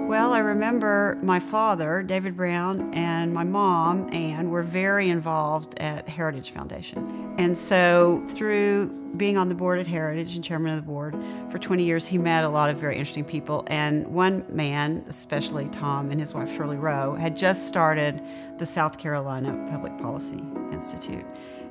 Well, I remember my father, David Brown, and my mom, Ann, were very involved at Heritage Foundation. And so through being on the board at Heritage and chairman of the board for 20 years, he met a lot of very interesting people. And one man, especially Tom and his wife Shirley Rowe, had just started the South Carolina Public Policy Institute.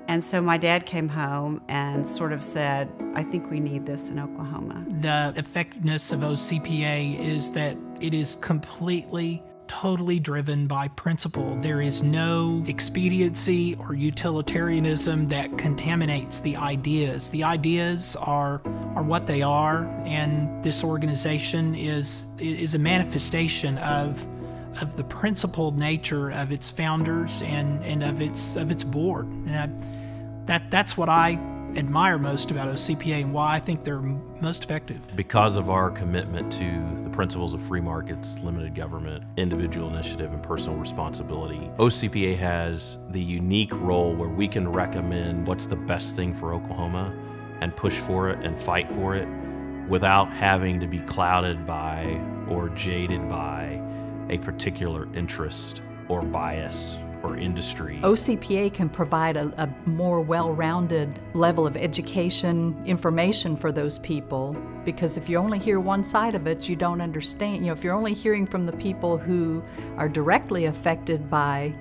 And so my dad came home and sort of said, I think we need this in Oklahoma. The effectiveness of OCPA is that it is completely, totally driven by principle. There is no expediency or utilitarianism that contaminates the ideas. The ideas are what they are, and this organization is a manifestation of the principled nature of its founders and of its board. That's what I admire most about OCPA and why I think they're most effective. Because of our commitment to the principles of free markets, limited government, individual initiative, and personal responsibility, OCPA has the unique role where we can recommend what's the best thing for Oklahoma and push for it and fight for it without having to be clouded by or jaded by a particular interest or bias or industry. OCPA can provide a more well-rounded level of education, information for those people, because if you only hear one side of it, you don't understand. If you're only hearing from the people who are directly affected by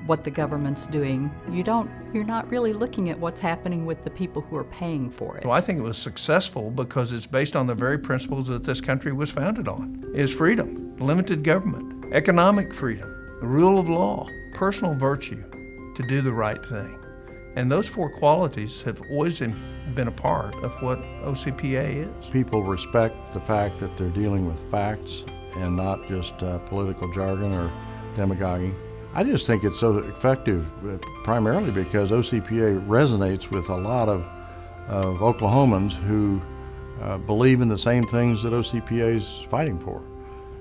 what the government's doing, you're not really looking at what's happening with the people who are paying for it. Well, I think it was successful because it's based on the very principles that this country was founded on. It's freedom, limited government, economic freedom, the rule of law, personal virtue to do the right thing. And those four qualities have always been a part of what OCPA is. People respect the fact that they're dealing with facts and not just political jargon or demagoguing. I just think it's so effective primarily because OCPA resonates with a lot of Oklahomans who believe in the same things that OCPA is fighting for.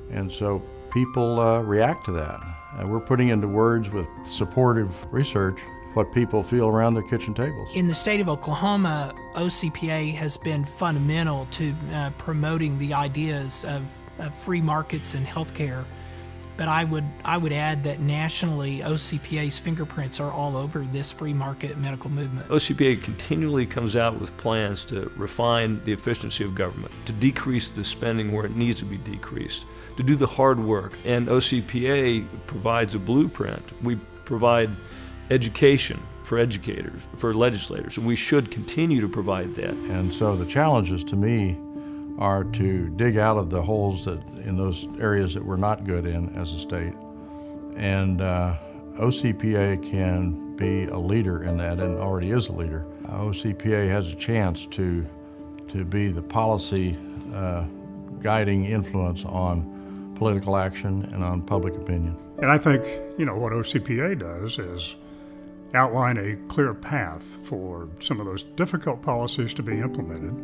And so people react to that. We're putting into words with supportive research what people feel around their kitchen tables. In the state of Oklahoma, OCPA has been fundamental to promoting the ideas of free markets and healthcare. But I would add that nationally, OCPA's fingerprints are all over this free market medical movement. OCPA continually comes out with plans to refine the efficiency of government, to decrease the spending where it needs to be decreased, to do the hard work. And OCPA provides a blueprint. We provide education for educators, for legislators, and we should continue to provide that. And so the challenges to me are to dig out of the holes that in those areas that we're not good in as a state. And OCPA can be a leader in that and already is a leader. OCPA has a chance to be the policy guiding influence on political action and on public opinion. And I think, what OCPA does is outline a clear path for some of those difficult policies to be implemented.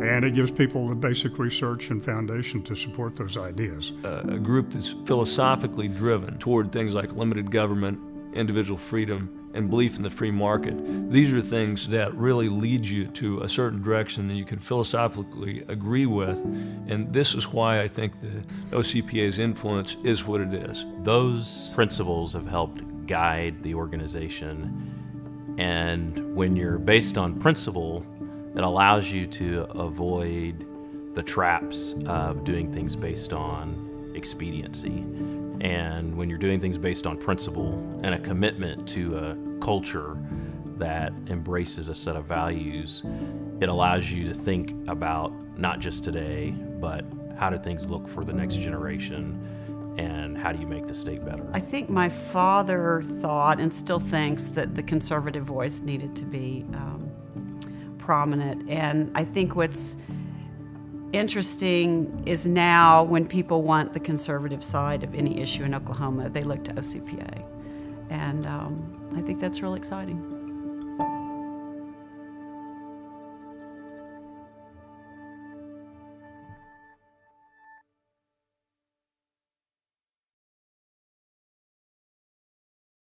And it gives people the basic research and foundation to support those ideas. A group that's philosophically driven toward things like limited government, individual freedom, and belief in the free market. These are things that really lead you to a certain direction that you can philosophically agree with. And this is why I think the OCPA's influence is what it is. Those principles have helped guide the organization. And when you're based on principle, it allows you to avoid the traps of doing things based on expediency. And when you're doing things based on principle and a commitment to a culture that embraces a set of values, it allows you to think about not just today, but how do things look for the next generation and how do you make the state better? I think my father thought and still thinks that the conservative voice needed to be prominent. And I think what's interesting is now when people want the conservative side of any issue in Oklahoma, they look to OCPA. And I think that's really exciting.